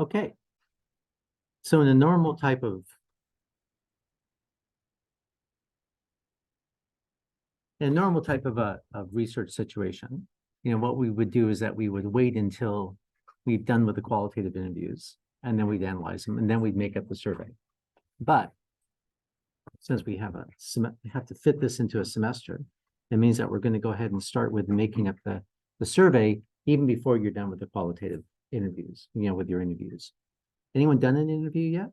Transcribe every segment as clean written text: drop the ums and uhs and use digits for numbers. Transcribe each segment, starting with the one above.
Okay. So in a normal type of a research situation, what we would do is that we would wait until we've done with the qualitative interviews, and then we'd analyze them, and then we'd make up the survey. But since we have to fit this into a semester, it means that we're going to go ahead and start with making up the survey even before you're done with the qualitative interviews, with your interviews. Anyone done an interview yet?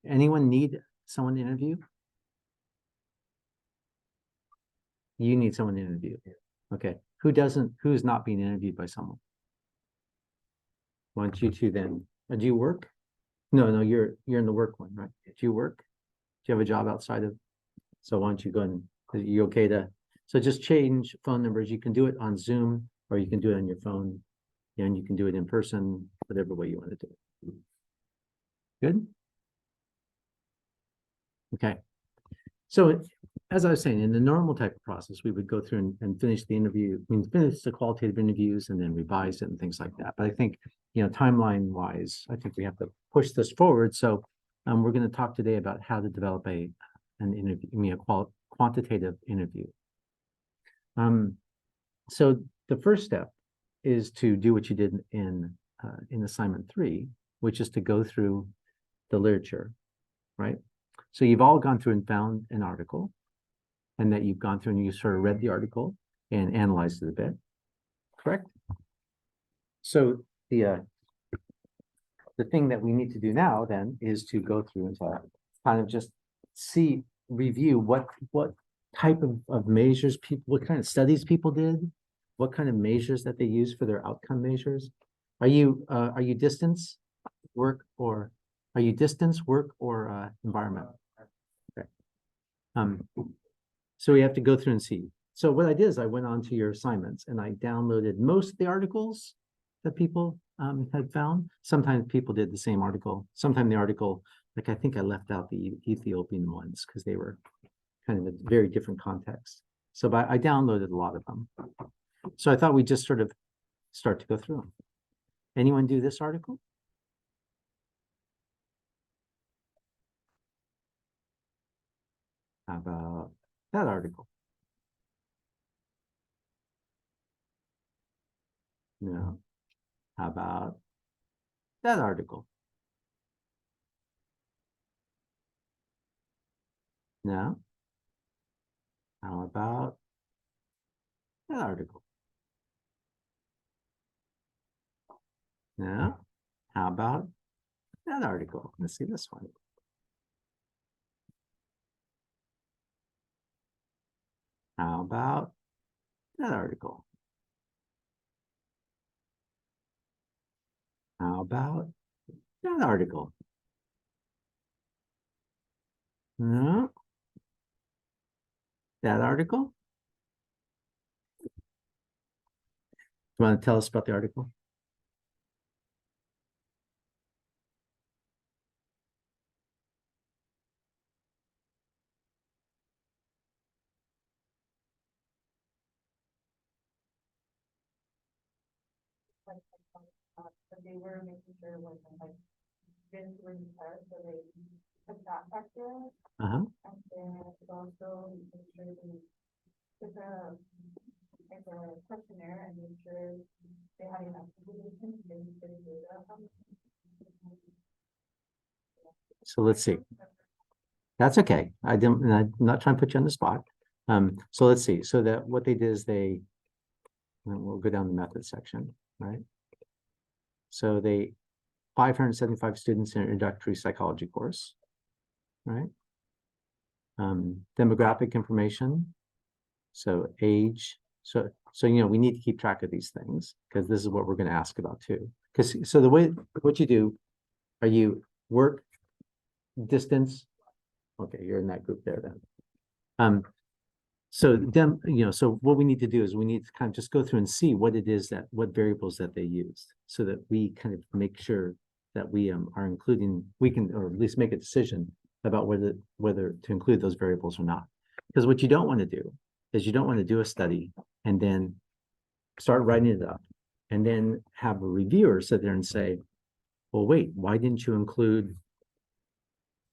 Anyone need someone to interview? You need someone to interview. Okay. Who's not being interviewed by someone? Why don't you two then? Do you work? No, you're in the work one, right? Do you work? Do you have a job outside of? So why don't you go and, are you okay to? So just change phone numbers. You can do it on Zoom, or you can do it on your phone, and you can do it in person, whatever way you want to do it. Good? Okay. So as I was saying, in the normal type of process, we would go through and finish the interview, finish the qualitative interviews and then revise it and things like that. But I think, timeline wise, I think we have to push this forward. So we're going to talk today about how to develop an interview, a quantitative interview. So the first step is to do what you did in assignment 3, which is to go through the literature, right? So you've all gone through and found an article, and that you've gone through and you sort of read the article and analyzed it a bit, correct? So the thing that we need to do now then is to go through and kind of just review what type of measures what kind of studies people did, what kind of measures that they use for their outcome measures. Are you distance work or environment? Okay. So we have to go through and see. So what I did is I went on to your assignments and I downloaded most of the articles that people had found. Sometimes people did the same article. Sometimes the article, like I think I left out the Ethiopian ones because they were kind of a very different context. So but I downloaded a lot of them. So I thought we'd just sort of start to go through them. Anyone do this article? How about that article? No. How about that article? No. How about that article? No. How about that article? Let's see this one. How about that article? How about that article? No. That article? You want to tell us about the article? They were making sure it wasn't like been through the test, so they took that factor. And then also make sure they took a questionnaire and make sure they had enough information to make the data. So let's see. That's okay. I'm not trying to put you on the spot. So let's see. So that what they did is we'll go down the method section, right? So 575 students in an introductory psychology course, right? Demographic information, so age. So we need to keep track of these things because this is what we're going to ask about too. So the way what you do, are you work, distance? Okay, you're in that group there then. So what we need to do is we need to kind of just go through and see what variables that they used so that we kind of make sure that we are including, we can, or at least make a decision about whether to include those variables or not. Because what you don't want to do is you don't want to do a study and then start writing it up and then have a reviewer sit there and say, well, wait, why didn't you include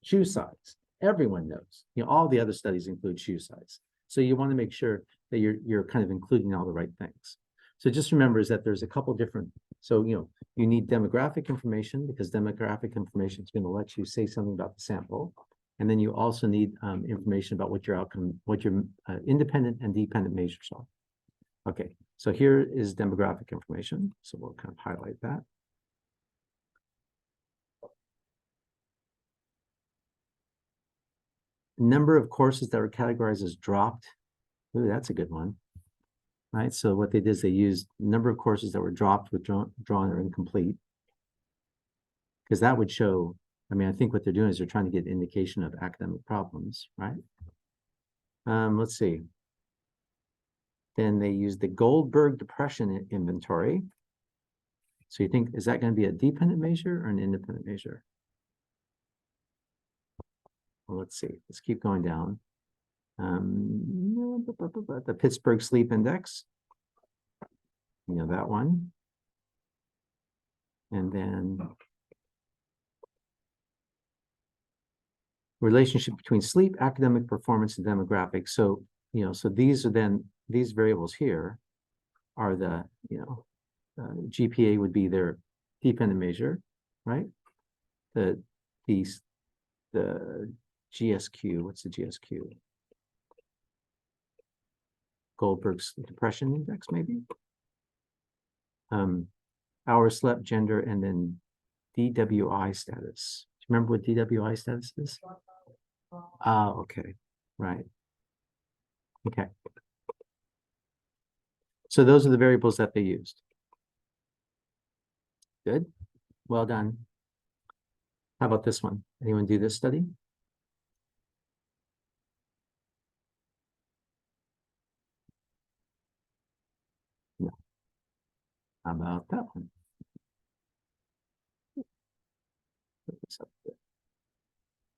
shoe size? Everyone knows, all the other studies include shoe size. So you want to make sure that you're kind of including all the right things. So just remember is that there's a couple different, so you need demographic information, because demographic information is going to let you say something about the sample. And then you also need information about what your outcome, what your independent and dependent measures are. Okay, so here is demographic information. So we'll kind of highlight that. Number of courses that were categorized as dropped. Ooh, that's a good one. Right, so what they did is they used number of courses that were dropped, withdrawn, or incomplete. Because that would show, I think what they're doing is they're trying to get indication of academic problems, right? Let's see. Then they used the Goldberg depression inventory. So you think, is that going to be a dependent measure or an independent measure? Well, let's see. Let's keep going down. The Pittsburgh Sleep Index. That one. And then relationship between sleep, academic performance, and demographics. So, so these are then, these variables here are the, GPA would be their dependent measure, right? The GSQ, what's the GSQ? Goldberg's depression index, maybe? Hours slept, gender, and then DWI status. Do you remember what DWI status is? Okay, right. Okay. So those are the variables that they used. Good. Well done. How about this one? Anyone do this study? No. How about that one? Put this up there.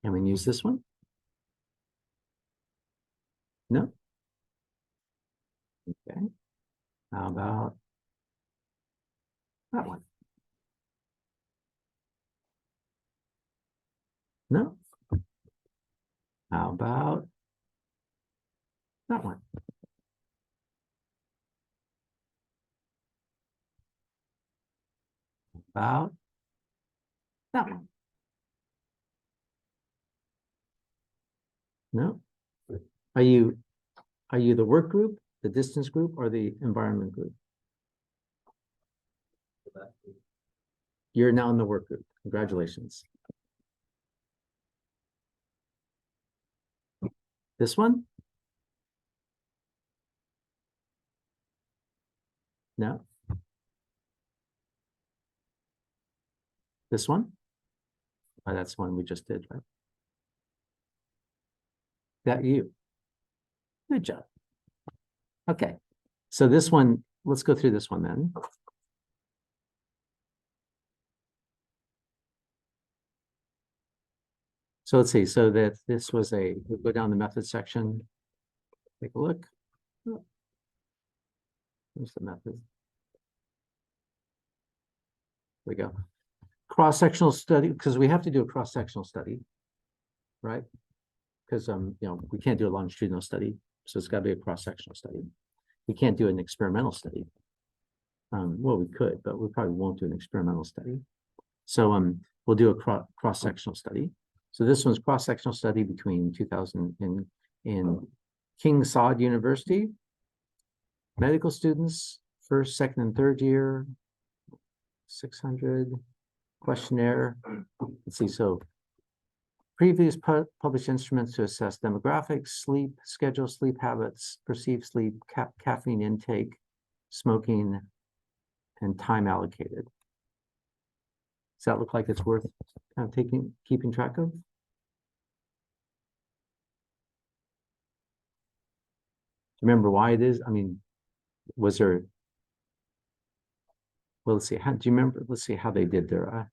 Anyone use this one? No? Okay. How about that one? No? How about that one? About that one? No? Are you the work group, the distance group, or the environment group? You're now in the work group. Congratulations. This one? No? This one? Oh, that's one we just did, right? That you. Good job. Okay. So this one, let's go through this one then. So let's see. So that this was we'll go down the method section. Take a look. Here's the method. There we go. Cross-sectional study, because we have to do a cross-sectional study, right? Because we can't do a longitudinal study, so it's got to be a cross-sectional study. We can't do an experimental study. Well, we could, but we probably won't do an experimental study. So we'll do a cross-sectional study. So this one's cross-sectional study between 2000 in King Saud University, medical students, first, second, and third year, 600 questionnaire. Let's see, so previous published instruments to assess demographics, sleep, schedule, sleep habits, perceived sleep, caffeine intake, smoking, and time allocated. Does that look like it's worth kind of keeping track of? Remember why it is? Was there? Well, let's see. Do you remember? Let's see how they did their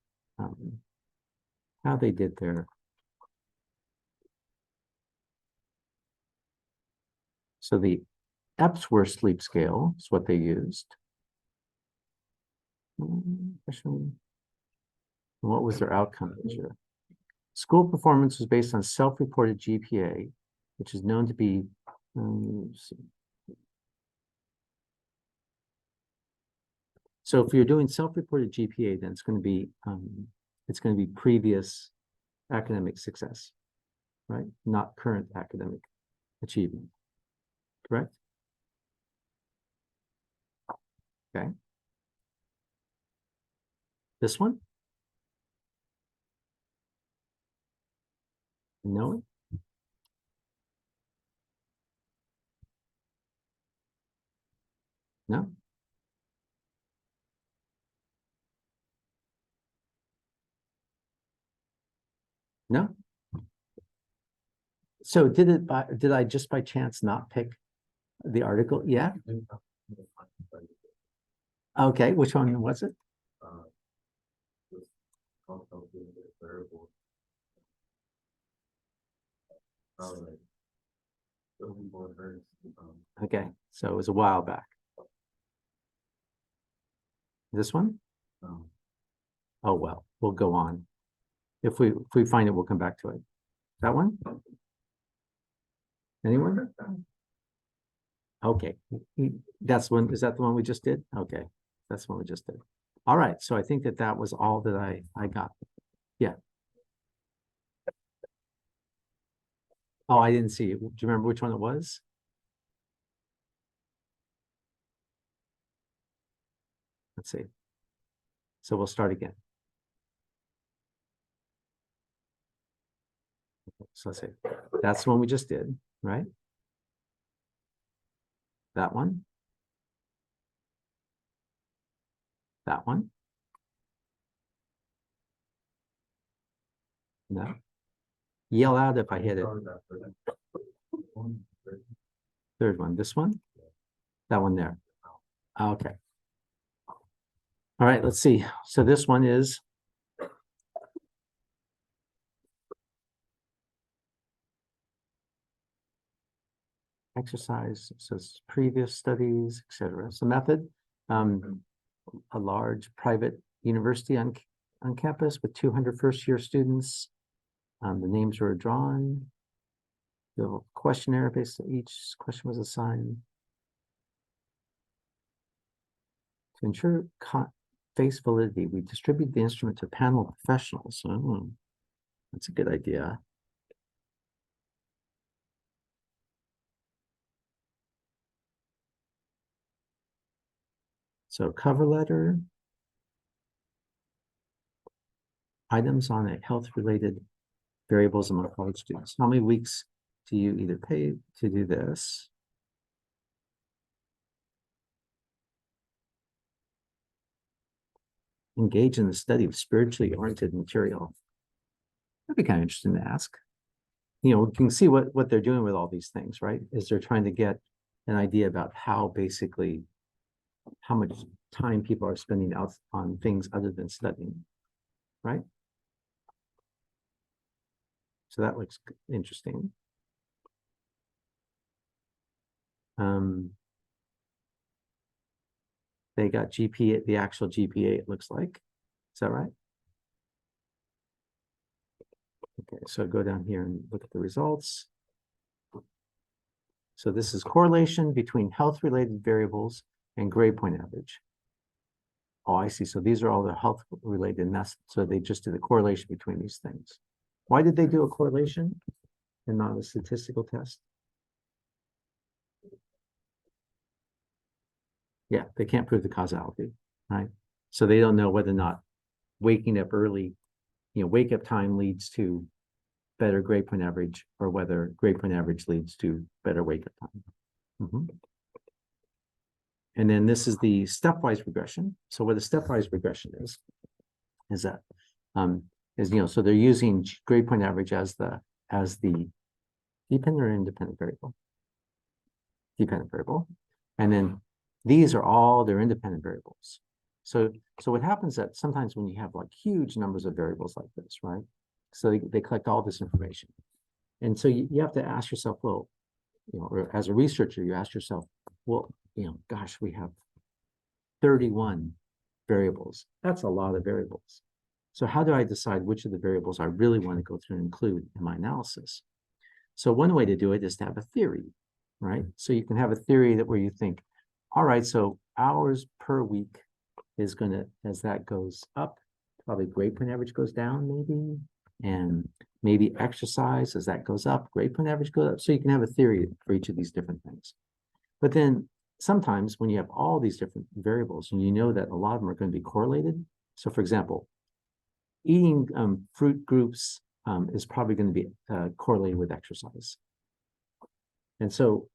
So the Epworth sleep scale is what they used. Question. What was their outcome measure? School performance was based on self-reported GPA, which is known to be, let's see. So if you're doing self-reported GPA, then it's going to be previous academic success, right? Not current academic achievement, correct? Okay. This one? No. No. No. So did I just by chance not pick the article? Yeah. Okay, which one was it? Okay, so it was a while back. This one? Oh well, we'll go on. If we find it, we'll come back to it. That one? Anyone? Okay, that's one. Is that the one we just did? Okay, that's the one we just did. All right, so I think that was all that I got. Yeah. Oh, I didn't see it. Do you remember which one it was? Let's see. So we'll start again. So let's see. That's the one we just did, right? That one. That one. No. Yell out if I hit it. Third one. This one. That one there. Okay. All right, let's see. So this one is exercise, says previous studies, etc. So method, a large private university on campus with 200 first-year students. The names were drawn. The questionnaire based on each question was assigned. To ensure face validity, we distribute the instrument to a panel of professionals. Oh, that's a good idea. So cover letter, items on a health-related variables among college students. How many weeks do you either pay to do this? Engage in the study of spiritually oriented material. That'd be kind of interesting to ask. You know, we can see what they're doing with all these things, right? Is they're trying to get an idea about how basically how much time people are spending out on things other than studying, right? So that looks interesting. They got GPA, the actual GPA, it looks like. Is that right? Okay, so go down here and look at the results. So this is correlation between health-related variables and grade point average. Oh, I see. So these are all the health-related, and that's so they just did a correlation between these things. Why did they do a correlation and not a statistical test? Yeah, they can't prove the causality, right? So they don't know whether or not waking up early, you know, wake up time leads to better grade point average or whether grade point average leads to better wake up time. And then this is the stepwise regression. So what a stepwise regression is that, you know, so they're using grade point average as the dependent or independent variable? Dependent variable. And then these are all their independent variables. So what happens that sometimes when you have like huge numbers of variables like this, right? So they collect all this information. And so you have to ask yourself, well, you know, or as a researcher, you ask yourself, well, you know, gosh, we have 31 variables. That's a lot of variables. So how do I decide which of the variables I really want to go through and include in my analysis? So one way to do it is to have a theory, right? So you can have a theory that where you think, all right, so hours per week is going to, as that goes up, probably grade point average goes down maybe, and maybe exercise as that goes up, grade point average goes up. So you can have a theory for each of these different things. But then sometimes when you have all these different variables and you know that a lot of them are going to be correlated. So for example, eating fruit groups is probably going to be correlated with exercise. And so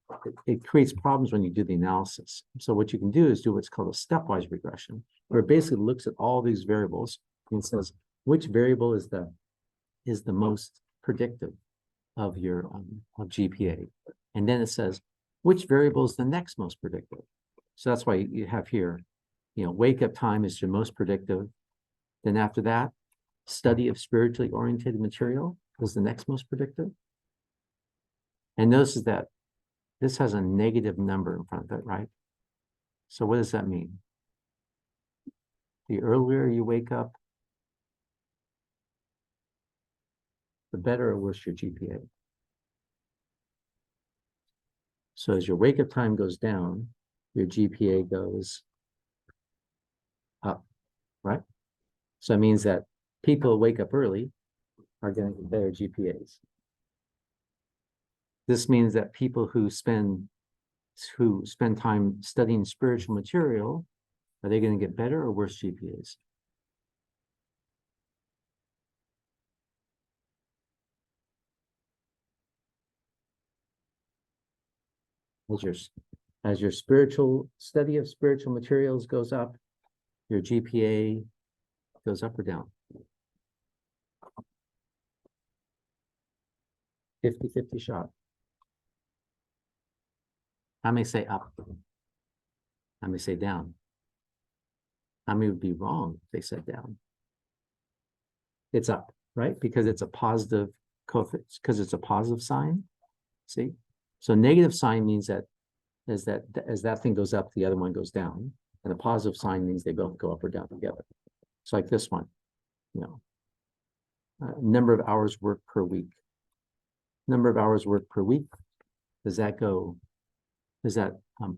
it creates problems when you do the analysis. So what you can do is do what's called a stepwise regression, where it basically looks at all these variables and says, which variable is the most predictive of your of GPA? And then it says, which variable is the next most predictive? So that's why you have here, wake up time is your most predictive. Then after that, study of spiritually oriented material is the next most predictive. And notice that this has a negative number in front of it, right? So what does that mean? The earlier you wake up, the better or worse your GPA. So as your wake up time goes down, your GPA goes up, right? So it means that people who wake up early are going to get better GPAs. This means that people who spend time studying spiritual material, are they going to get better or worse GPAs? As your spiritual study of spiritual materials goes up, your GPA goes up or down? 50-50 shot. How many say up? How many say down? How many would be wrong if they said down? It's up, right? Because it's a positive coefficient, because it's a positive sign. See? So negative sign means that as that thing goes up, the other one goes down. And a positive sign means they both go up or down together. It's like this one, number of hours worked per week. Number of hours worked per week, is that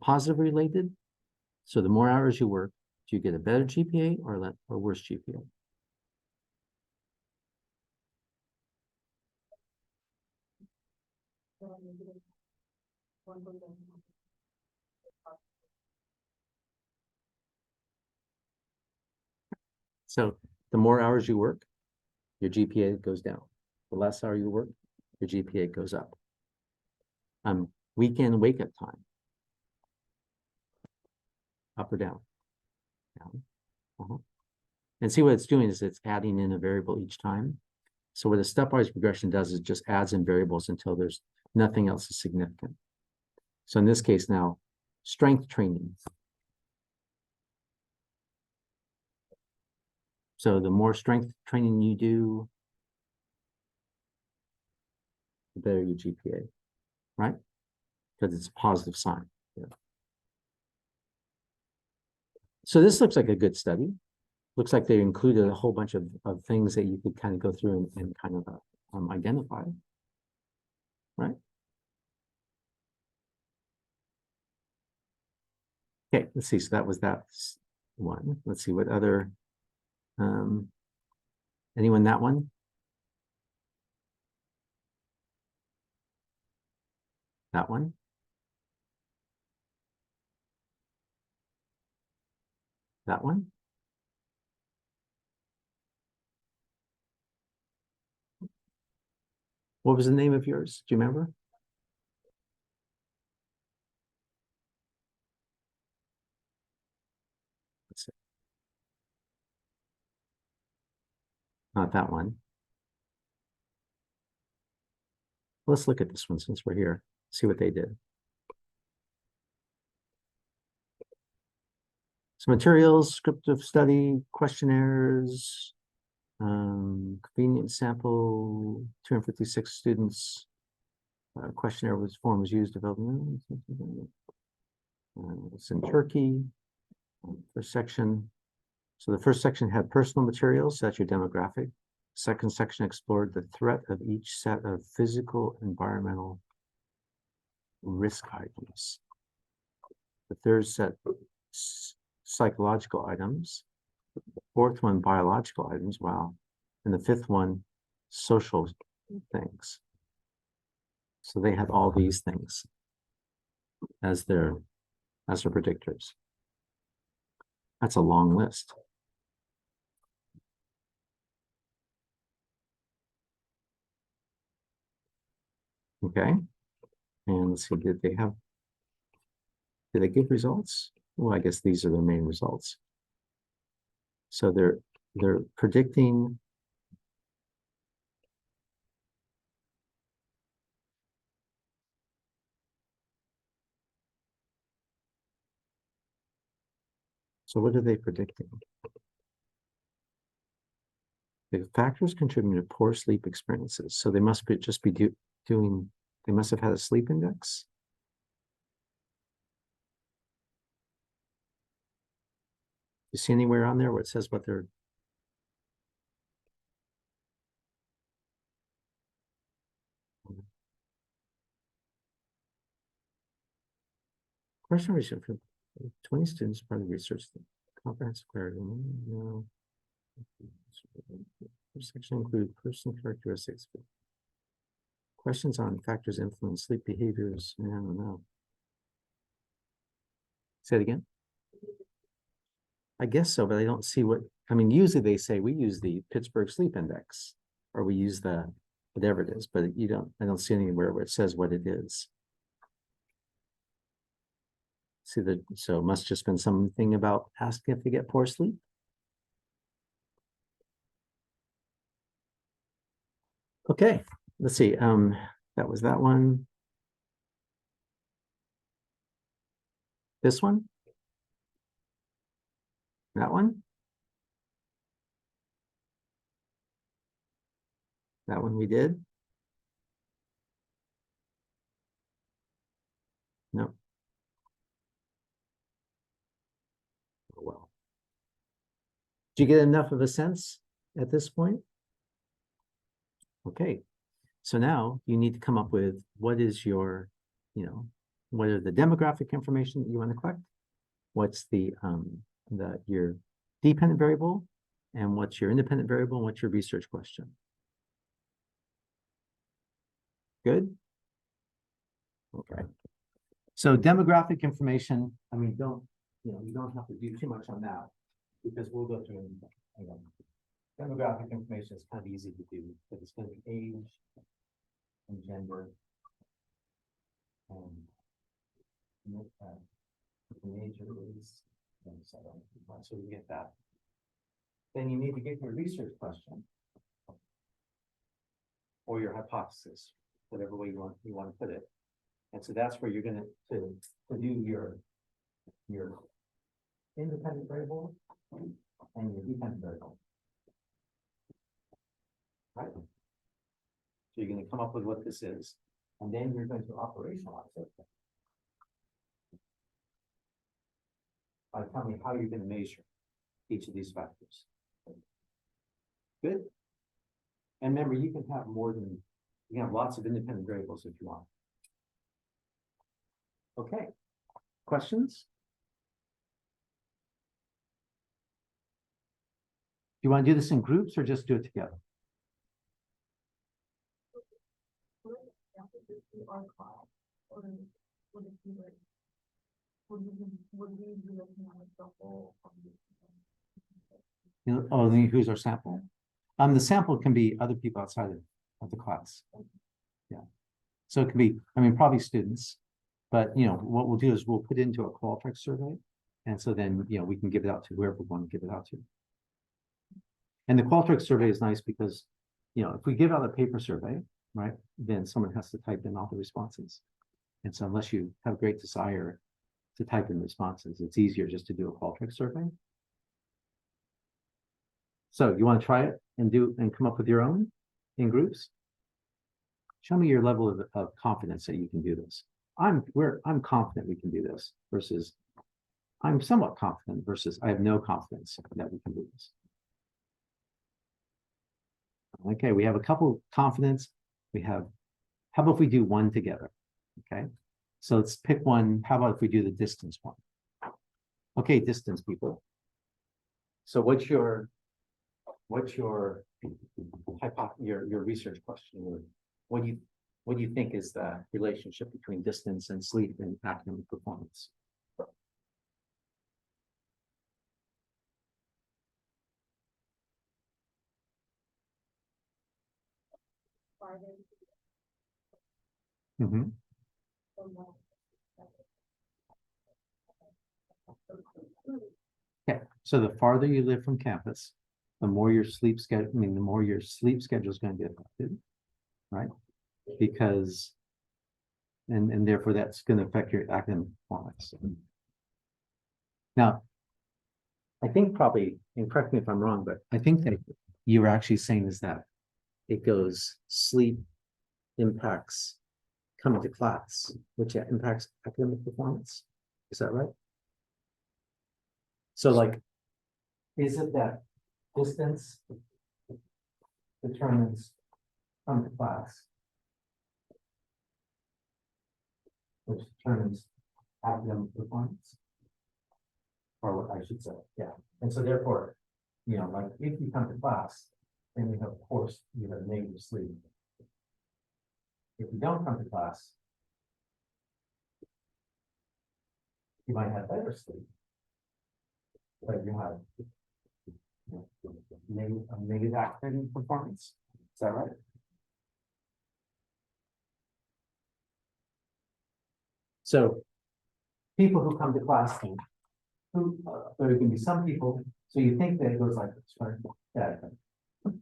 positive related? So the more hours you work, do you get a better GPA or worse GPA? So the more hours you work, your GPA goes down. The less hour you work, your GPA goes up. Weekend wake up time. Up or down? Down. And see what it's doing is it's adding in a variable each time. So what a stepwise regression does is just adds in variables until there's nothing else is significant. So in this case now, strength training. So the more strength training you do, the better your GPA, right? Because it's a positive sign. Yeah. So this looks like a good study. Looks like they included a whole bunch of things that you could kind of go through and kind of identify, right? Okay, let's see. So that was that one. Let's see what other, anyone that one? That one? That one? What was the name of yours? Do you remember? Let's see. Not that one. Let's look at this one since we're here. See what they did. So materials, descriptive study, questionnaires, convenient sample, 256 students. Questionnaire form was used, development. It's in Turkey. First section. So the first section had personal materials, that's your demographic. Second section explored the threat of each set of physical, environmental risk items. The third set, psychological items. The fourth one, biological items, wow. And the fifth one, social things. So they have all these things as their predictors. That's a long list. Okay. And let's see, did they give results? Well, I guess these are their main results. So they're predicting so what are they predicting? The factors contributing to poor sleep experiences. So they must be just be doing, they must have had a sleep index. You see anywhere on there where it says what they're question research for 20 students part of research comprehensive clarity. No. This section include personal characteristics. Questions on factors influence sleep behaviors. I don't know. Say it again. I guess so, but I don't see what, I mean, usually they say we use the Pittsburgh Sleep Index, or we use the whatever it is, but I don't see anywhere where it says what it is. See so it must just been something about asking if they get poor sleep. Okay, let's see. That was that one. This one. That one. That one we did. No. Oh, well. Do you get enough of a sense at this point? Okay. So now you need to come up with what is your, what are the demographic information that you want to collect? What's your dependent variable, and what's your independent variable, and what's your research question? Good? Okay. So demographic information, I mean, you don't have to do too much on that because we'll go through demographic information is kind of easy to do, but it's going to be age and gender and the major is so we get that. Then you need to get your research question or your hypothesis, whatever way you want to put it. And so that's where you're going to do your independent variable and your dependent variable. Right? So you're going to come up with what this is, and then you're going to operationalize it by telling me how you're going to measure each of these factors. Good. And remember, you can have you can have lots of independent variables if you want. Okay. Questions? Do you want to do this in groups or just do it together? Who's our sample? The sample can be other people outside of the class. Yeah. So it can be, I mean, probably students, but what we'll do is we'll put it into a Qualtrics survey. And so then, we can give it out to whoever we want to give it out to. And the Qualtrics survey is nice because, if we give out a paper survey, right, then someone has to type in all the responses. And so unless you have great desire to type in responses, it's easier just to do a Qualtrics survey. So you want to try it and come up with your own in groups? Show me your level of confidence that you can do this. I'm confident we can do this versus I'm somewhat confident versus I have no confidence that we can do this. Okay, we have a couple confidence. We have, how about if we do one together? Okay, so let's pick one. How about if we do the distance one? Okay, distance people. So what's your research question? What do you think is the relationship between distance and sleep and academic performance? Mm-hmm. Okay, so the farther you live from campus, the more your sleep schedule, the more your sleep schedule is going to be affected, right? Because, and therefore that's going to affect your academic performance. Now, I think probably, and correct me if I'm wrong, but I think that you were actually saying is that it goes sleep impacts coming to class, which impacts academic performance. Is that right? So like, is it that distance determines come to class, which determines academic performance? Or what I should say, yeah. And so therefore, you know, like if you come to class, then you have, of course, you have negative sleep. If you don't come to class, you might have better sleep, but you have negative academic performance. Is that right? So people who come to class, there can be some people, so you think that it goes like this, right? That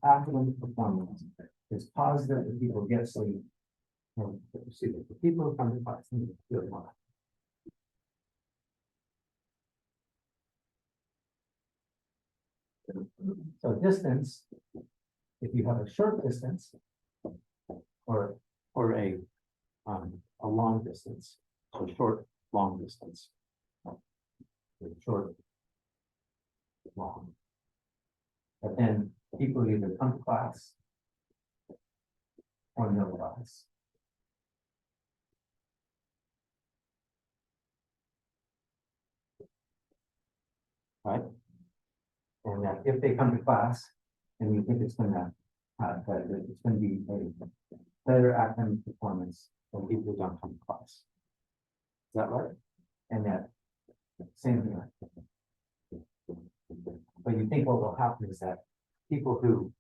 academic performance is positive, that people get sleep. And the people who come to class need to feel more. So distance, if you have a short distance or a long distance, so short, long distance, short, long. But then people either come to class or no class. Right? And that if they come to class and you think it's gonna be a better academic performance than people who don't come to class. Is that right? And that same thing. But you think what will happen is that people who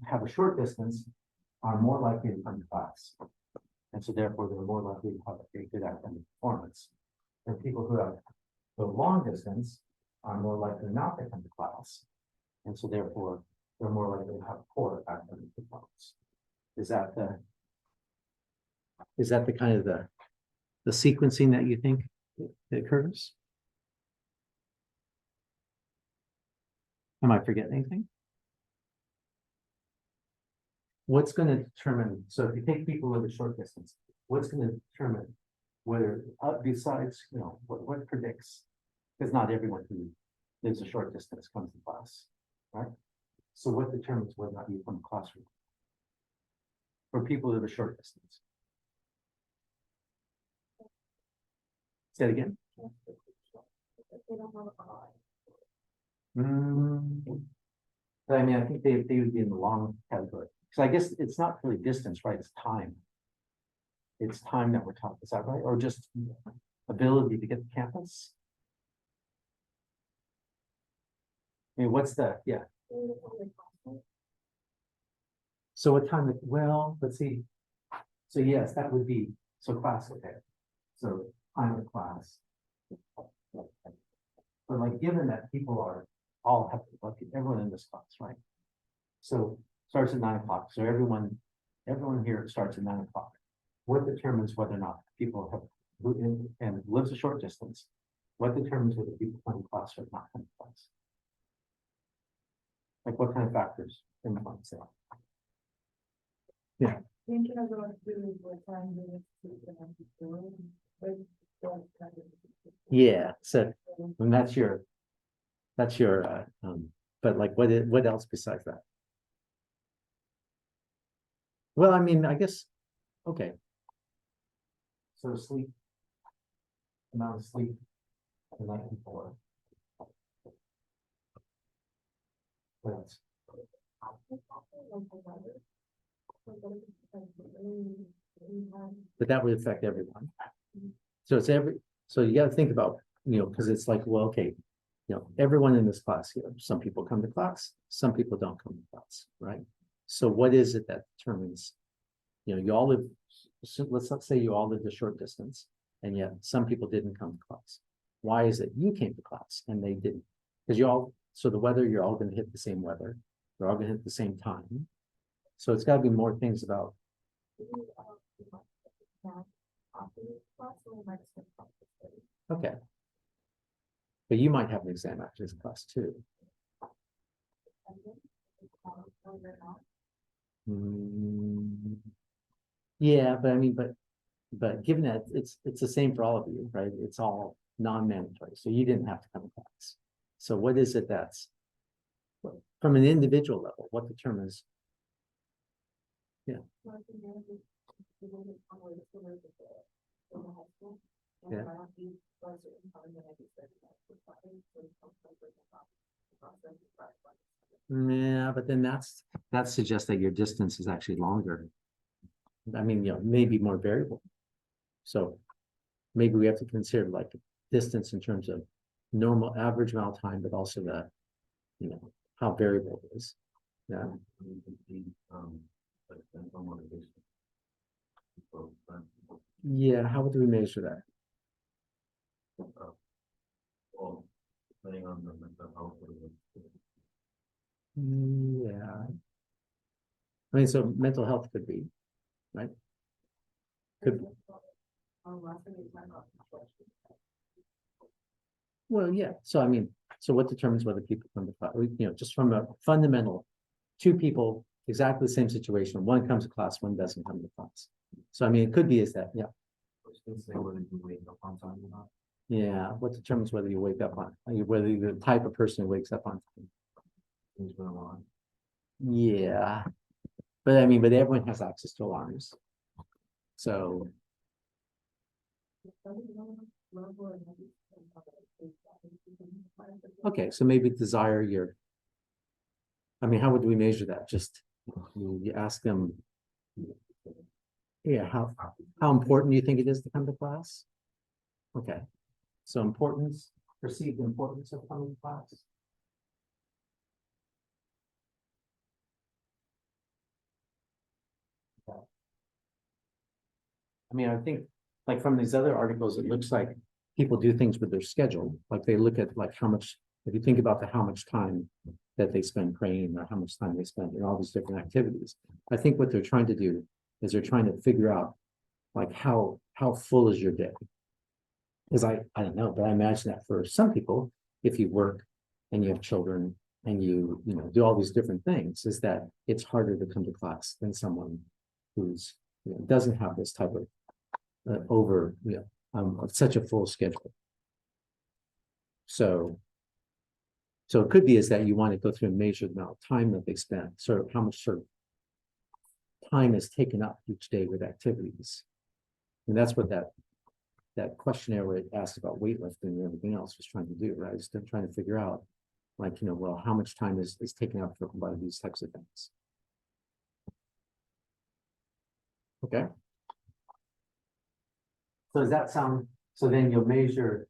have a short distance are more likely to come to class. And so therefore they're more likely to have a good academic performance. And people who have the long distance are more likely not to come to class. And so therefore they're more likely to have poor academic performance. Is that the kind of the sequencing that you think occurs? Am I forgetting anything? What's going to determine, so if you take people with a short distance, what's going to determine whether, besides, you know, what predicts, because not everyone who lives a short distance comes to class, right? So what determines whether or not you come to classroom? For people who have a short distance. Say it again. But I mean, I think they would be in the long category. So I guess it's not really distance, right? It's time. It's time that we're talking. Is that right? Or just ability to get to campus? I mean, what's the, yeah. So what time, well, let's see. So yes, that would be, so class, okay. So time of class. But like, given that people are all have, like everyone in this class, right? So starts at 9 o'clock. So everyone here starts at 9 o'clock. What determines whether or not people have who and lives a short distance? What determines whether people come to class or not come to class? Like what kind of factors in the mindset? Yeah. I think it has a lot to do with what time they sleep and what Yeah, so, and that's your, but like, what else besides that? Well, I mean, I guess, okay. So sleep, amount of sleep the night before. What else? But that would affect everyone. So it's so you gotta think about, because it's like, well, okay, everyone in this class here, some people come to class, some people don't come to class, right? So what is it that determines, you all live, so let's say you all lived a short distance, and yet some people didn't come to class. Why is it you came to class and they didn't? Because so the weather, you're all gonna hit the same weather, you're all gonna hit the same time. So it's gotta be more things about, okay. But you might have an exam after this class too. Yeah, but I mean, but given that it's the same for all of you, right? It's all non-mandatory, so you didn't have to come to class. So what is it that's from an individual level? What determines? Yeah. Yeah. Yeah, but then that suggests that your distance is actually longer. I mean, maybe more variable. So maybe we have to consider like distance in terms of normal average amount of time, but also the, how variable it is. Yeah. Yeah, how would we measure that? Well, depending on the mental health. Yeah. I mean, so mental health could be, right? Could be. Well, yeah. So I mean, so what determines whether people come to class? Just from a fundamental, two people, exactly the same situation. One comes to class, one doesn't come to class. So I mean, it could be is that, yeah. Yeah, what determines whether you wake up on, whether you're the type of person who wakes up on time. Yeah, but I mean, but everyone has access to alarms. So. Okay, so maybe desire your. I mean, how would we measure that? Just you ask them. Yeah, how important do you think it is to come to class? Okay, so importance, perceived importance of coming to class. Okay. I mean, I think like from these other articles, it looks like people do things with their schedule. Like they look at like how much, if you think about how much time that they spend praying or how much time they spend in all these different activities. I think what they're trying to do is they're trying to figure out like how full is your day? Because I don't know, but I imagine that for some people, if you work and you have children and you do all these different things, is that it's harder to come to class than someone who's doesn't have this type of such a full schedule. So it could be is that you want to go through and measure the amount of time that they spend, sort of how much sort of time is taken up each day with activities. And that's what that questionnaire where it asked about weightlifting and everything else was trying to do, right? Just trying to figure out, like, well, how much time is taken up for by these types of things. Okay. So does that sound, so then you'll measure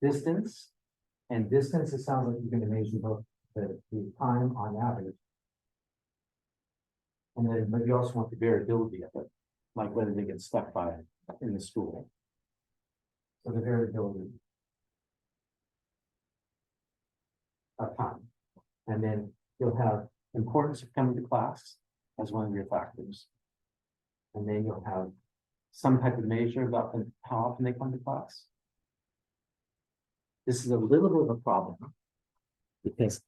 distance, and distance, it sounds like you're going to measure both the time on average. And then, but you also want the variability of it, like whether they get stuck by it in the school. So the variability of time. And then you'll have importance of coming to class as one of your factors. And then you'll have some type of measure about how often they come to class. This is a little bit of a problem because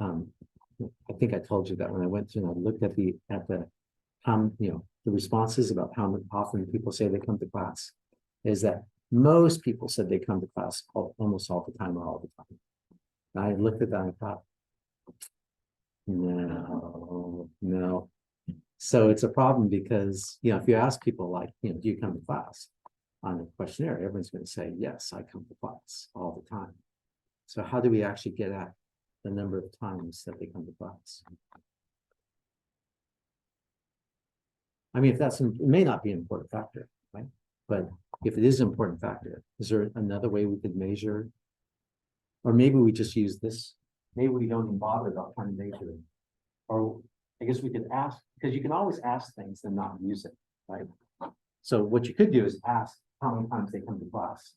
I think I told you that when I went through and I looked at the responses about how often people say they come to class. is that most people said they come to class almost all the time or all the time. And I looked at that and I thought, no. So it's a problem because, if you ask people like, do you come to class on a questionnaire, everyone's going to say, yes, I come to class all the time. So how do we actually get at the number of times that they come to class? I mean, it may not be an important factor, right? But if it is an important factor, is there another way we could measure? Or maybe we just use this. Maybe we don't even bother about trying to measure it. Or I guess we could ask, because you can always ask things and not use it, right? So what you could do is ask how many times they come to class,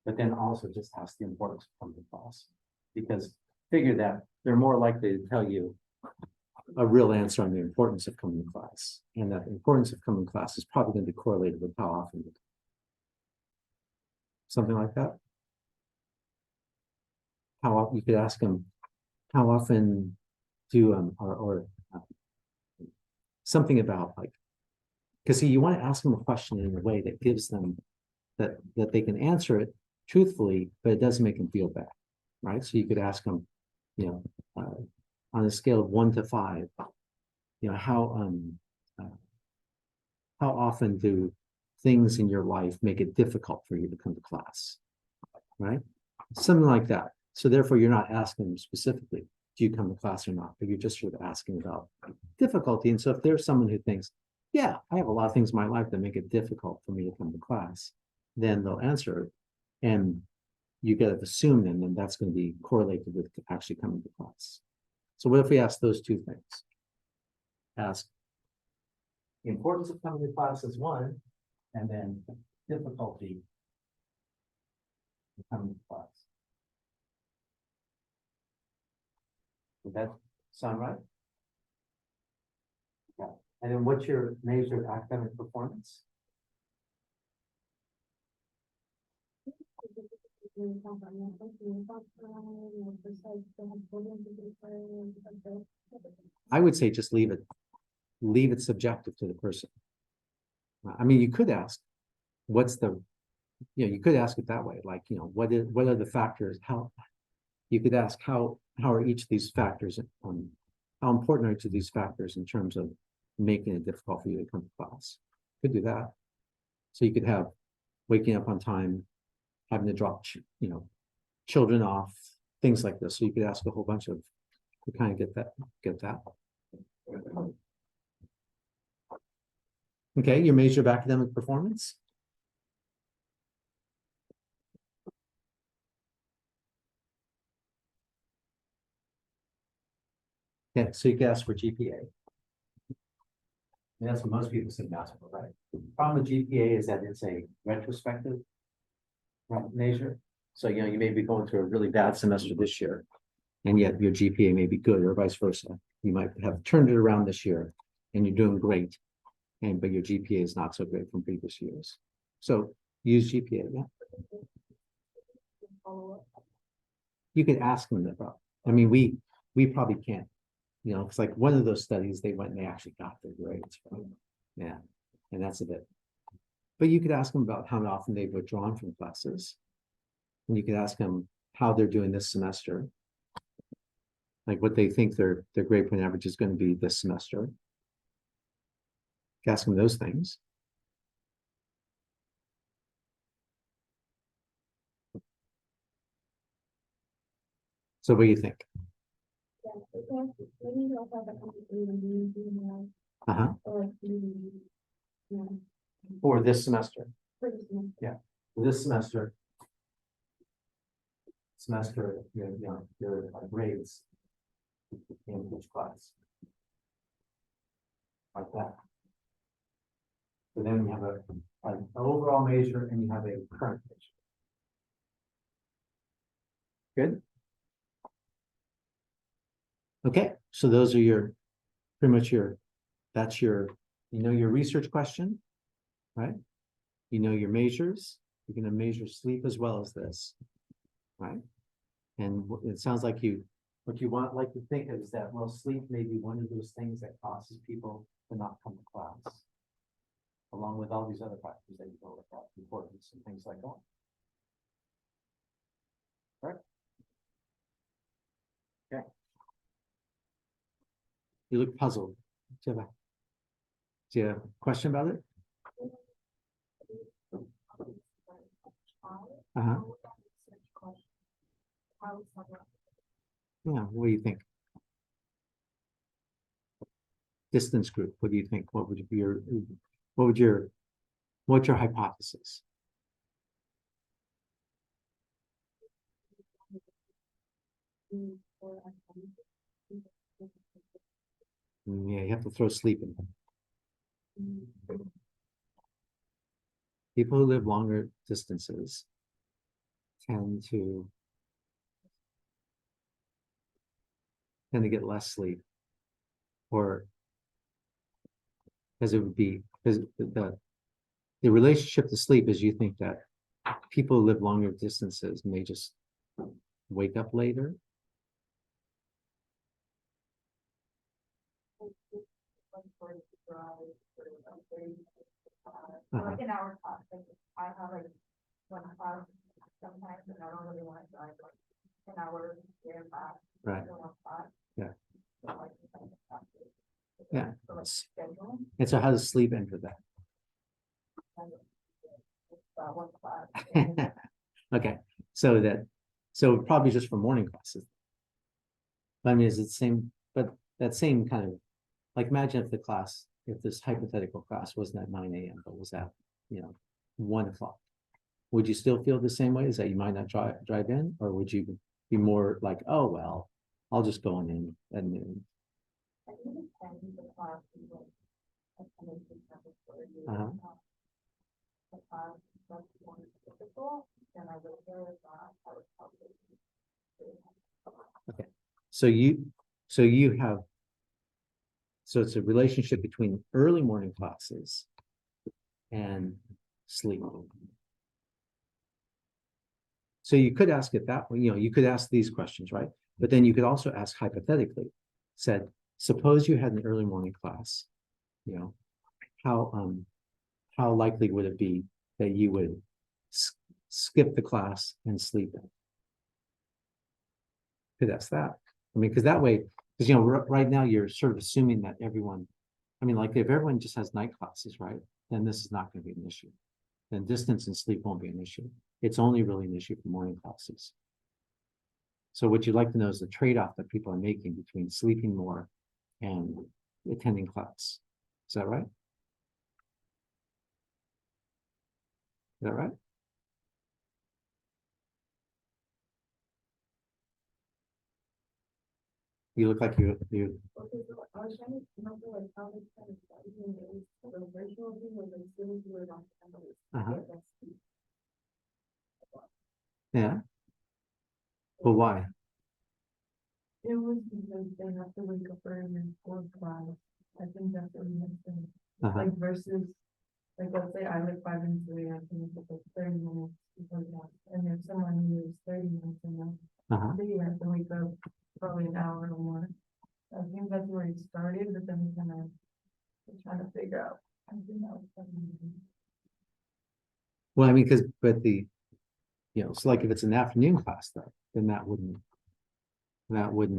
but then also just ask the importance of coming to class, because figure that they're more likely to tell you a real answer on the importance of coming to class, and that the importance of coming to class is probably going to be correlated with how often you come. Something like that. How often you could ask them, how often do something about like, because see, you want to ask them a question in a way that gives them that they can answer it truthfully, but it doesn't make them feel bad, right? So you could ask them, on a scale of 1 to 5, how often do things in your life make it difficult for you to come to class, right? Something like that. So therefore, you're not asking them specifically, do you come to class or not? But you're just sort of asking about difficulty. And so if there's someone who thinks, yeah, I have a lot of things in my life that make it difficult for me to come to class, then they'll answer it. And you got to assume then, and that's going to be correlated with actually coming to class. So what if we ask those two things? Ask the importance of coming to class is 1, and then difficulty of coming to class. Would that sound right? Yeah. And then what's your measure of academic performance? I would say just leave it subjective to the person. I mean, you could ask, you could ask it that way, like, what are the factors? You could ask how are each of these factors, how important are each of these factors in terms of making it difficult for you to come to class? Could do that. So you could have waking up on time, having to drop, children off, things like this. So you could ask a whole bunch to kind of get that. Okay, your measure of academic performance. Okay, so you can ask for GPA. And that's what most people say math for, right? The problem with GPA is that it's a retrospective measure. So, you may be going through a really bad semester this year, and yet your GPA may be good, or vice versa. You might have turned it around this year, and you're doing great, but your GPA is not so great from previous years. So use GPA, yeah. You could ask them about. I mean, we probably can't. It's like one of those studies, they went and they actually got their grades, right? Yeah, and that's a bit. But you could ask them about how often they've withdrawn from classes. And you could ask them how they're doing this semester, like what they think their grade point average is going to be this semester. Ask them those things. So what do you think? Uh-huh. For this semester. Yeah. For this semester, your grades in each class. Like that. So then you have an overall measure and you have a current measure. Good. Okay, so those are pretty much that's your research question, right? Your measures. You're going to measure sleep as well as this, right? And it sounds like what you like to think of is that, well, sleep may be one of those things that causes people to not come to class. along with all these other factors that you know about importance and things like that. Right? Okay. You look puzzled. Do you have a question about it? Uh-huh. Yeah, what do you think? Distance group, what do you think? What would be what's your hypothesis? Yeah, you have to throw sleep in. People who live longer distances tend to get less sleep, or because it would be because the relationship to sleep is you think that people who live longer distances may just wake up later. Like an hour class, like I have like one class sometimes, and I don't really want to drive like an hour there and back. Right. Yeah. So, like, Yeah. so, like, schedule, And so how does sleep enter that? one class. Okay, so probably just for morning classes. I mean, is it the same, but that same kind of, like, imagine if this hypothetical class wasn't at 9 a.m., but was at, 1 o'clock. Would you still feel the same way? Is that you might not drive in, or would you be more like, oh, well, I'll just go on in at noon? I think it depends on the class, like, Uh-huh. the class that's more difficult, then I would go with that. I would probably. Okay, so it's a relationship between early morning classes and sleep. So you could ask it that way, you could ask these questions, right? But then you could also ask hypothetically, suppose you had an early morning class, how likely would it be that you would skip the class and sleep in? Could ask that. I mean, because that way, because right now you're sort of assuming that everyone, I mean, like if everyone just has night classes, right, then this is not going to be an issue. Then distance and sleep won't be an issue. It's only really an issue for morning classes. So what you'd like to know is the trade-off that people are making between sleeping more and attending class. Is that right? Is that right? You look like you. Okay, so I was trying to remember like how they kind of study in the virtual thing where they still do it on campus. Yeah. But why? It was because they have to wake up early for class. I think that's what we mentioned. Like versus, like let's say I live 5 minutes away, I can wake up like 30 minutes before class. And if someone who is 30 minutes enough, they have to wake up probably an hour or more. I think that's where it started, but then we kind of trying to figure out. Well, I mean, so like if it's an afternoon class though, then that wouldn't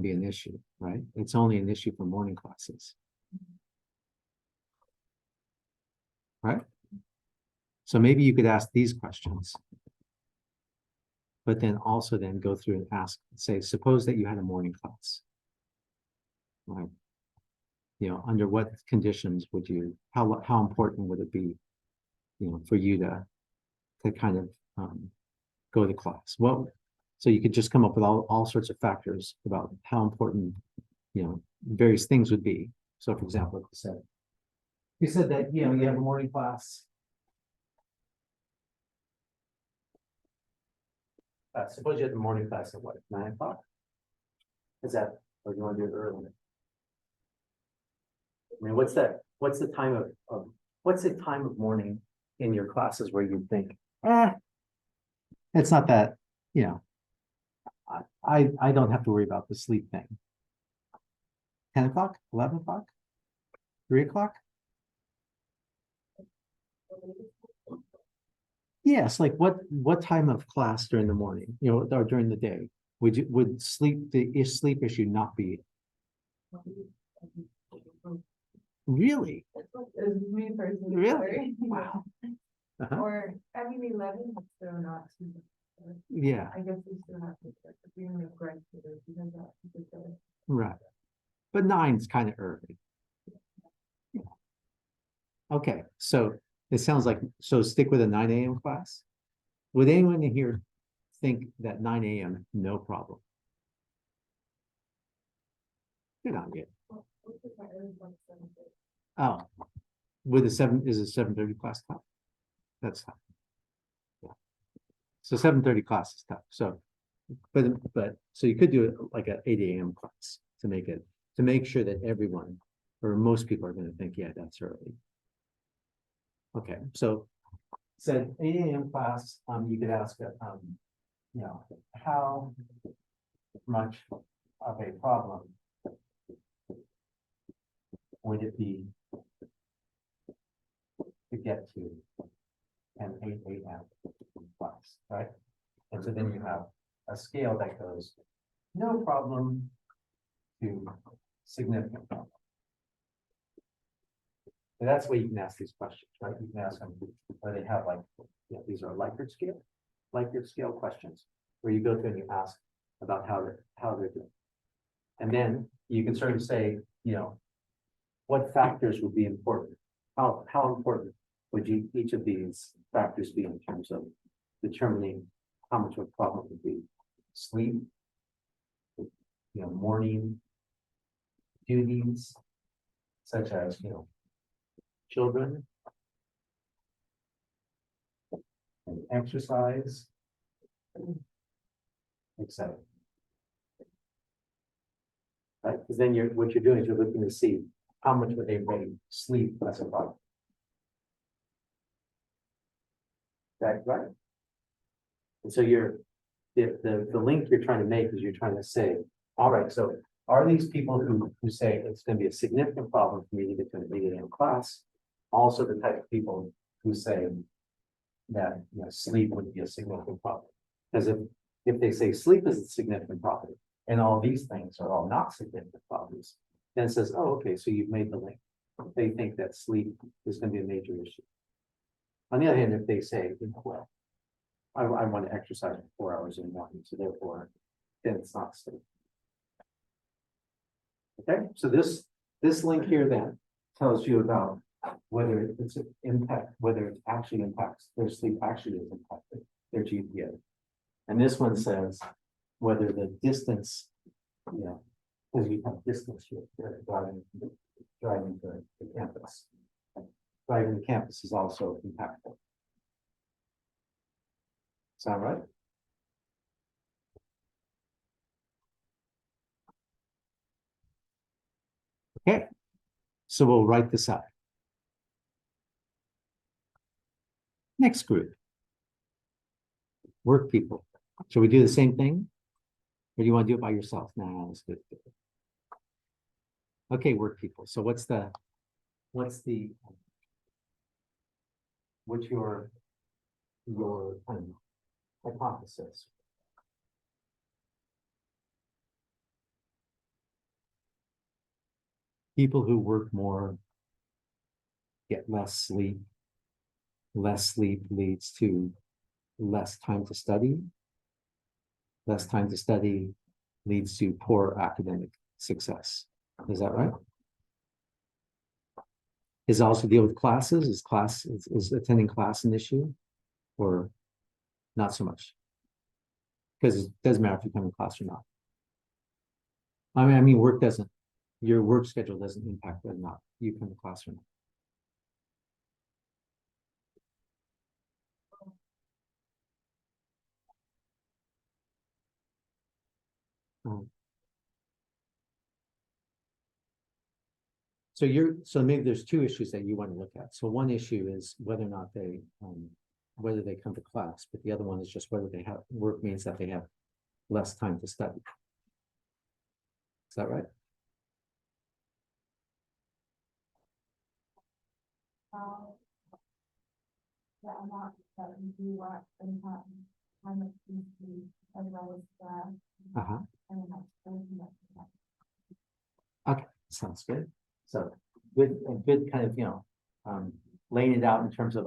be an issue, right? It's only an issue for morning classes. Right? So maybe you could ask these questions, but then also then go through and ask, say, suppose that you had a morning class, right? Under what conditions would you, how important would it be, for you to kind of go to class? Well, so you could just come up with all sorts of factors about how important, various things would be. So for example, like you said that, you have a morning class. Suppose you had the morning class at what, 9 o'clock? Is that, or do you want to do it earlier? I mean, what's the time of morning in your classes where you think, it's not that, I don't have to worry about the sleep thing. 10 o'clock, 11 o'clock, 3 o'clock? Yes, like what time of class during the morning, or during the day? Would sleep issue not be really? Is me personally. Really? Sorry. Wow. Uh-huh. Or, I mean, 11 is still not too much. Yeah, I guess we still have to check if we only correct it because that. right. But nine's kind of early. Okay, so it sounds like, so stick with a 9 a.m. class. Would anyone in here think that 9 a.m. no problem? Good on you. Oh, with a 7:30 class tough? That's tough. Yeah. So 7:30 class is tough. So, but so you could do it like an 8 a.m. class to make sure that everyone or most people are going to think, yeah, that's early. Okay, so said 8 a.m. class, you could ask, how much of a problem would it be to get to an 8 a.m. class, right? And so then you have a scale that goes no problem to significant problem. So that's where you can ask these questions, right? You can ask them where they have these are Likert scale questions, where you go through and you ask about how they're doing. And then you can sort of say, what factors would be important? How important would each of these factors be in terms of determining how much of a problem would be sleep, morning duties, such as, children, and exercise, etc. Right? Because then what you're doing is you're looking to see how much would they rate sleep as a problem. That right? And so the link you're trying to make is you're trying to say, all right, so are these people who say it's going to be a significant problem for me to get to an 8 a.m. class, also the type of people who say that sleep would be a significant problem? Because if they say sleep is a significant problem and all these things are all not significant problems, then it says, oh, okay, so you've made the link. They think that sleep is going to be a major issue. On the other hand, if they say, well, I want to exercise for 4 hours in the morning, so therefore, then it's not sleep. Okay, so this link here then tells you about whether it's an impact, whether it actually impacts their sleep, actually is impacted their GPA. And this one says whether the distance, because you have distance here, driving to the campus. Driving to campus is also impactful. Sound right? Okay, so we'll write this out. Next group, work people. Shall we do the same thing? Or do you want to do it by yourself? No, let's do it. Okay, work people. So what's your hypothesis? People who work more get less sleep. Less sleep leads to less time to study. Less time to study leads to poor academic success. Is that right? Is it also deal with classes? Is attending class an issue, or not so much? Because it doesn't matter if you come to class or not. I mean, your work schedule doesn't impact whether or not you come to class or not. So maybe there's two issues that you want to look at. So one issue is whether or not whether they come to class, but the other one is just whether they have work means that they have less time to study. Is that right? the amount that we do work and how much we do as well as Uh-huh. and how much. Okay, sounds good. So good, a good kind of, laying it out in terms of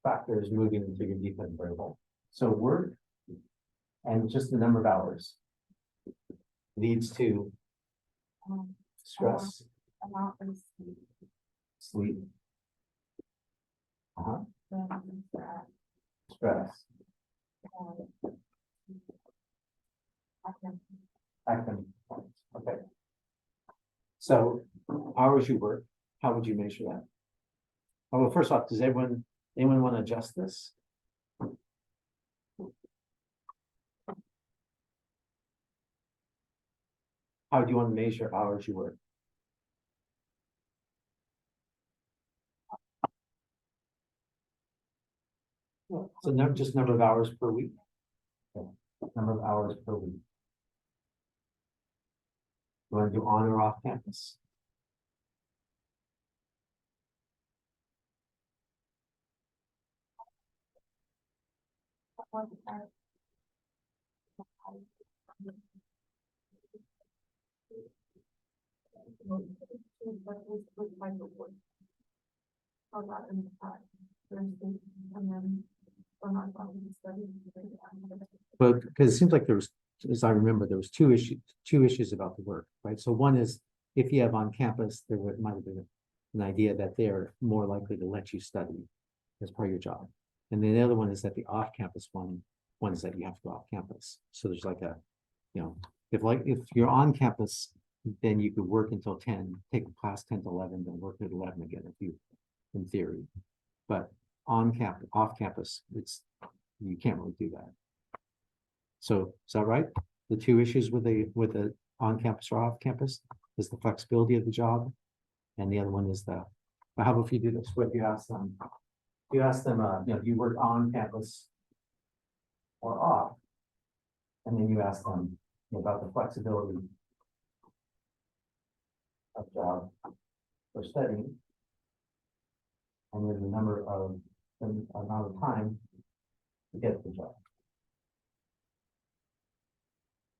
factors moving into your dependent variable. So work and just the number of hours leads to stress, Amount of sleep. sleep. Uh-huh. Stress. Stress, And academic points. Okay. So hours you work, how would you measure that? Oh, well, first off, does anyone want to adjust this? How do you want to measure hours you work? So just number of hours per week. Okay. Number of hours per week. You want to do on or off campus? But because it seems like there was, as I remember, there was two issues about the work, right? So one is if you have on campus, might have been an idea that they're more likely to let you study as part of your job. And then the other one is that the off-campus one is that you have to go off campus. So there's like a, if you're on campus, then you could work until 10, take a class 10 to 11, then work at 11 again if you, in theory. But off campus, you can't really do that. So is that right? The two issues with the on campus or off campus is the flexibility of the job, and the other one is how about if you do this? What you ask them? You ask them, do you work on campus or off? And then you ask them about the flexibility of job for studying, and then the amount of time to get the job.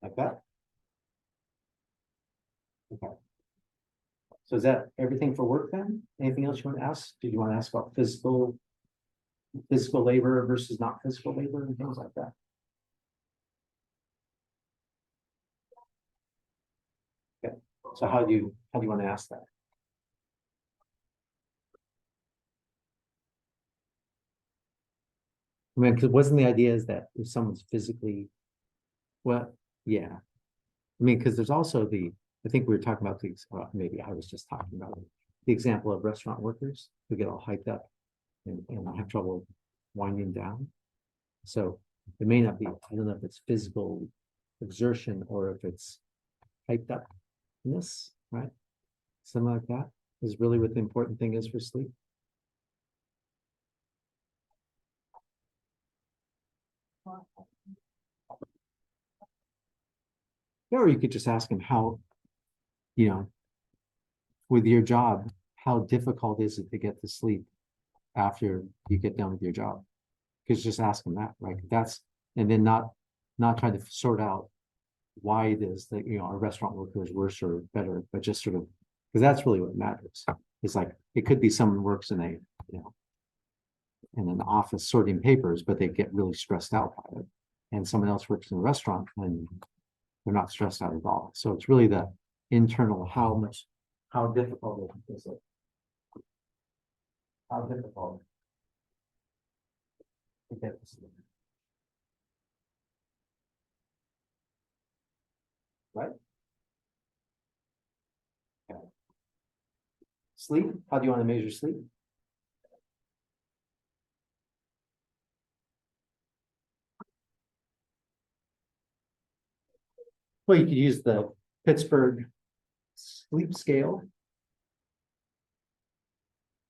Like that? Okay. So is that everything for work then? Anything else you want to ask? Did you want to ask about physical labor versus not physical labor and things like that? Okay. So how do you want to ask that? I mean, because wasn't the idea is that if someone's physically, well, yeah. I mean, because there's also I think we were talking about things, maybe I was just talking about it, the example of restaurant workers who get all hyped up and have trouble winding down. So it may not be, I don't know if it's physical exertion or if it's hyped upness, right? Something like that is really what the important thing is for sleep. Or you could just ask him how, with your job, how difficult is it to get to sleep after you get done with your job? Because just ask them that, right? And then not try to sort out why it is that, a restaurant worker is worse or better, but just sort of, because that's really what matters. It's like, it could be someone works in an office sorting papers, but they get really stressed out by it. And someone else works in a restaurant and they're not stressed out at all. So it's really the internal, how difficult is it? How difficult to get to sleep? Right? Okay. Sleep, how do you want to measure sleep? Well, you could use the Pittsburgh sleep scale.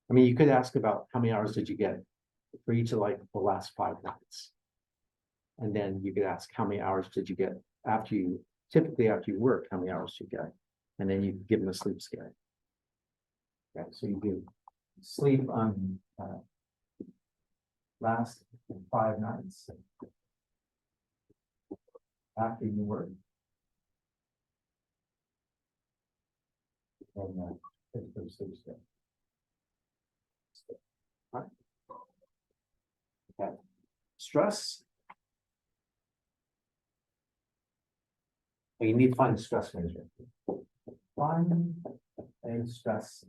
I mean, you could ask about how many hours did you get for each of like the last 5 nights. And then you could ask how many hours did you get typically after you work, how many hours do you get? And then you give them a sleep scale. Okay, so you do sleep on last 5 nights after you work. And right. Okay. Stress. Well, you need to find a stress measure. Find a stress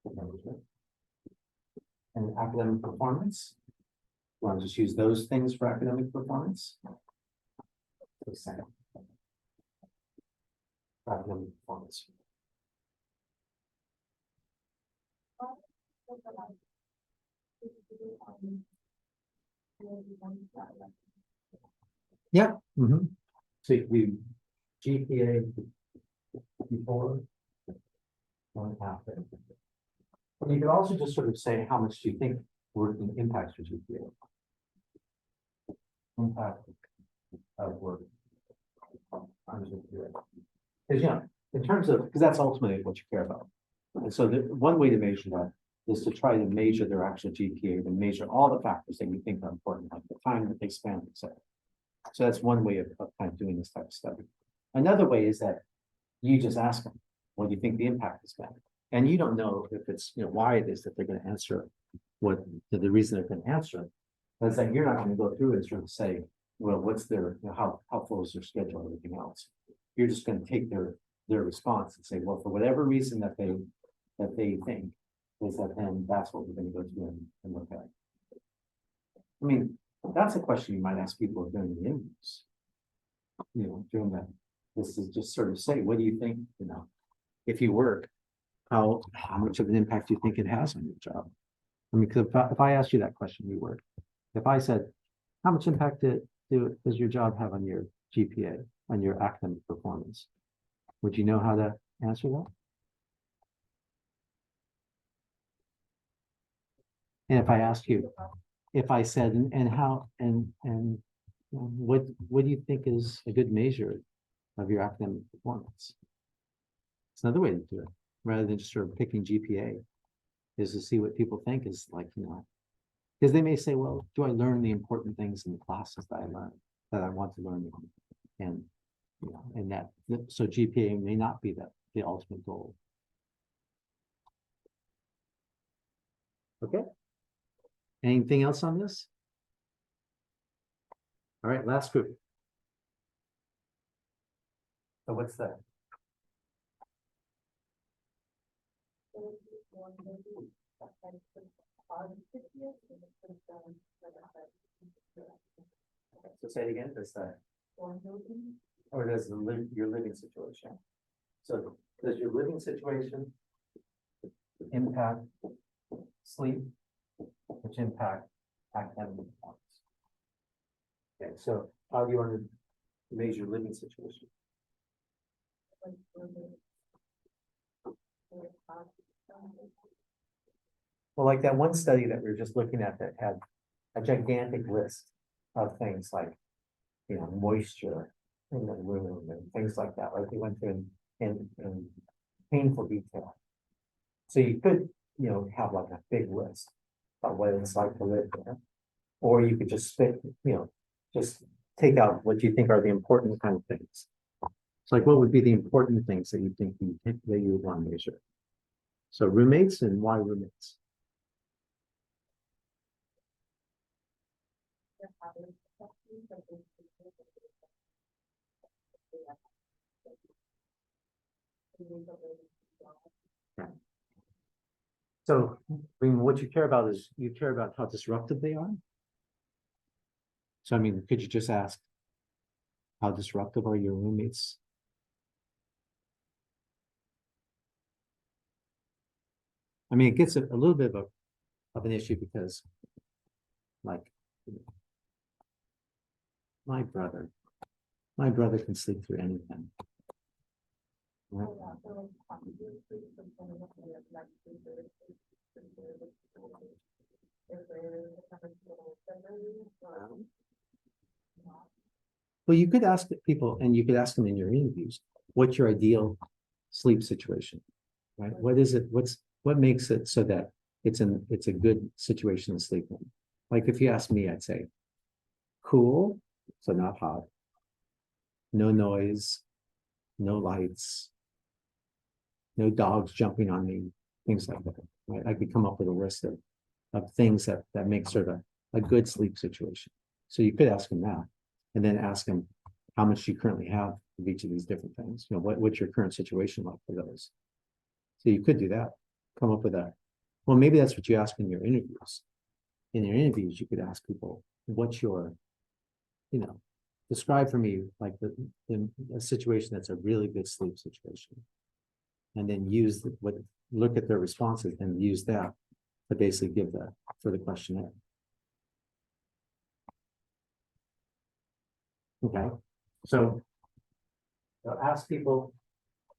measure. And academic performance. You want to just use those things for academic performance? The same. Academic performance. Yeah. Mm-hmm. So we GPA before, one after. And you could also just sort of say, how much do you think working impacts your GPA? Impact of work on GPA. Because yeah, in terms of, because that's ultimately what you care about. And so the one way to measure that is to try to measure their actual GPA and measure all the factors that you think are important, like the time that they spend, etc. So that's one way of kind of doing this type of study. Another way is that you just ask them, what do you think the impact has been? And you don't know if it's, why it is that they're going to answer what the reason they're going to answer it. But it's like you're not going to go through and sort of say, well, what's their, how full is their schedule and everything else. You're just going to take their response and say, well, for whatever reason that they think is that, then that's what we're going to go through and look at. I mean, that's a question you might ask people during the interviews. During that, this is just sort of say, what do you think, if you work, how much of an impact do you think it has on your job? I mean, because if I asked you that question, you work. If I said, how much impact does your job have on your GPA, on your academic performance? Would you know how to answer that? And if I asked you, if I said, what do you think is a good measure of your academic performance? It's another way to do it, rather than just sort of picking GPA, is to see what people think is like, because they may say, well, do I learn the important things in the classes that I learn, that I want to learn? And, and that, so GPA may not be the ultimate goal. Okay. Anything else on this? All right, last group. So what's that? So say it again, does that? Or does your living situation? So does your living situation impact sleep, which impact academic performance? Okay, so how do you want to measure living situation? Well, like that one study that we were just looking at that had a gigantic list of things like, moisture in the room and things like that. Like they went through in painful detail. So you could, have like a big list of what it's like to live there, or you could just just take out what you think are the important kind of things. It's like, what would be the important things that you think that you would want to measure? So roommates, and why roommates? So, I mean, what you care about is you care about how disruptive they are. So, I mean, could you just ask, how disruptive are your roommates? I mean, it gets a little bit of an issue because, like, my brother can sleep through anything. Right? Well, you could ask people, and you could ask them in your interviews, what's your ideal sleep situation, right? What is it? what makes it so that it's a good situation to sleep in? Like if you ask me, I'd say cool, so not hot, no noise, no lights, no dogs jumping on me, things like that. Right? I could come up with a list of things that make sort of a good sleep situation. So you could ask them that, and then ask them how much you currently have of each of these different things. You know, what's your current situation like for those? So you could do that, come up with that. Well, maybe that's what you ask in your interviews. In your interviews, you could ask people, what's your, describe for me like a situation that's a really good sleep situation. And then look at their responses and use that to basically give that for the questionnaire. Okay, so ask people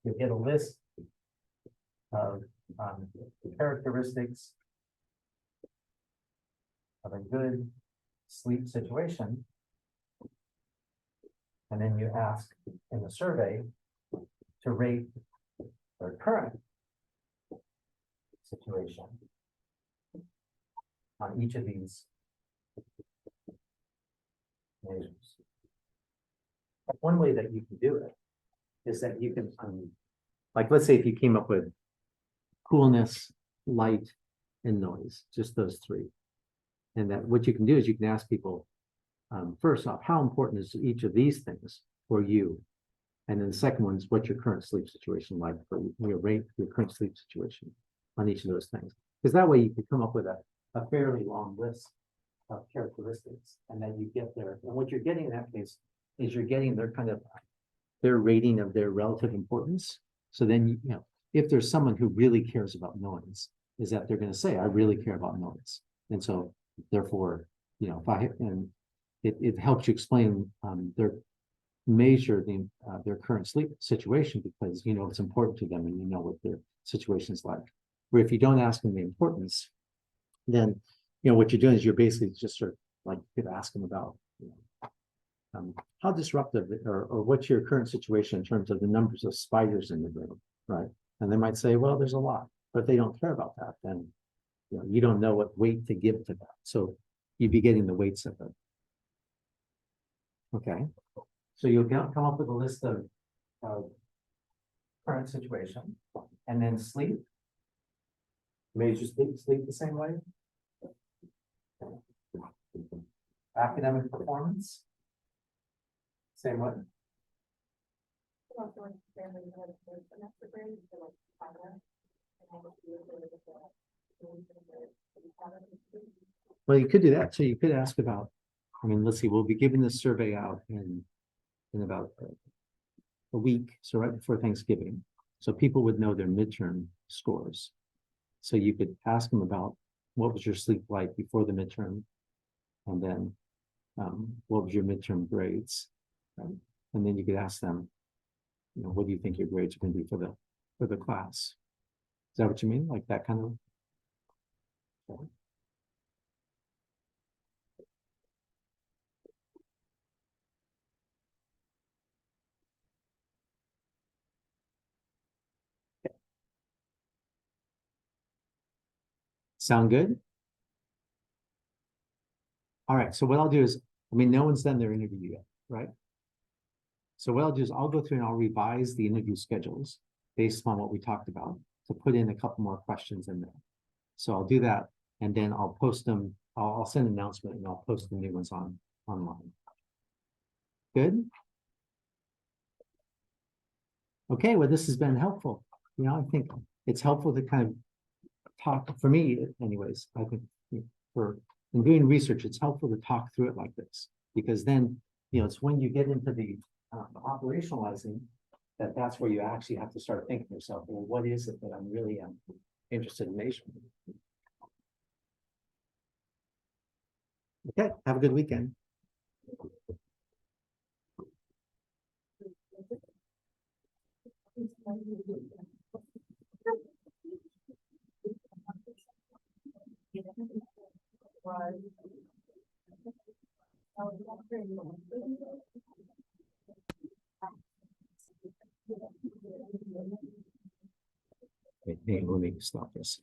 to get a list of the characteristics of a good sleep situation. And then you ask in the survey to rate their current situation on each of these measures. One way that you can do it is that you can, like, let's say if you came up with coolness, light, and noise, just those three. And that what you can do is you can ask people, first off, how important is each of these things for you? And then the second one is what's your current sleep situation like for your rate, your current sleep situation on each of those things. Because that way you can come up with a fairly long list of characteristics and then you get there. And what you're getting in that case is you're getting their rating of their relative importance. So then, if there's someone who really cares about noise, is that they're going to say, I really care about noise. And so therefore, it helps you explain measure their current sleep situation because it's important to them and you know what their situation is like. Where if you don't ask them the importance, then what you're doing is you're basically just sort of like you could ask them about how disruptive or what's your current situation in terms of the numbers of spiders in the room, right? And they might say, well, there's a lot, but if they don't care about that, then you don't know what weight to give to that. So you'd be getting the weights of it. Okay. So you'll come up with a list of current situation and then sleep. Measure sleep the same way. Academic performance. Same way. Well, you could do that. So you could ask about, let's see, we'll be giving this survey out in about a week, so right before Thanksgiving. So people would know their midterm scores. So you could ask them about what was your sleep like before the midterm, and then what was your midterm grades, right? And then you could ask them, what do you think your grades are going to be for the class? Is that what you mean? Like that kind of? Okay. Sound good? All right, so what I'll do is, no one's done their interview yet, right? So what I'll do is I'll go through and I'll revise the interview schedules based on what we talked about to put in a couple more questions in there. So I'll do that and then I'll post them. I'll send an announcement and I'll post the new ones online. Good? Okay, well, this has been helpful. I think it's helpful to kind of talk, for me anyways, I think in doing research, it's helpful to talk through it like this, because then, it's when you get into the operationalizing that's where you actually have to start thinking to yourself, well, what is it that I'm really interested in measuring? Okay, have a good weekend. Wait, let me stop this.